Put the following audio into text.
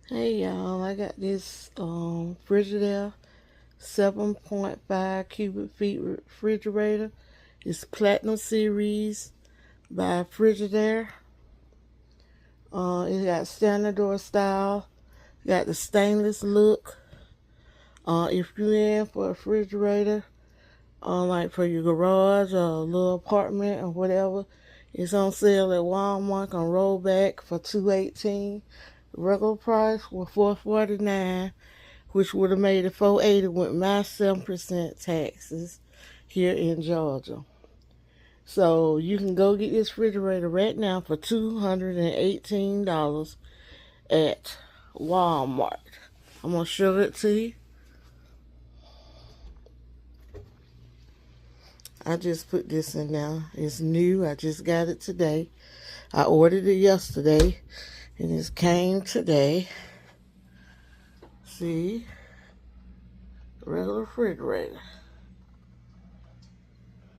Hey y'all, I got this Frigidaire 7.5 cubic feet refrigerator. It's Platinum Series by Frigidaire. It got standard door style, got the stainless look. If you're in for a refrigerator, like for your garage or a little apartment or whatever, it's on sale at Walmart on rollback for $2.18. Regular price was $4.49, which would have made it $4.80 with my 7% taxes here in Georgia. So you can go get this refrigerator right now for $218 at Walmart. I'm going to show it to you. I just put this in now. It's new. I just got it today. I ordered it yesterday and it came today. See? Regular refrigerator.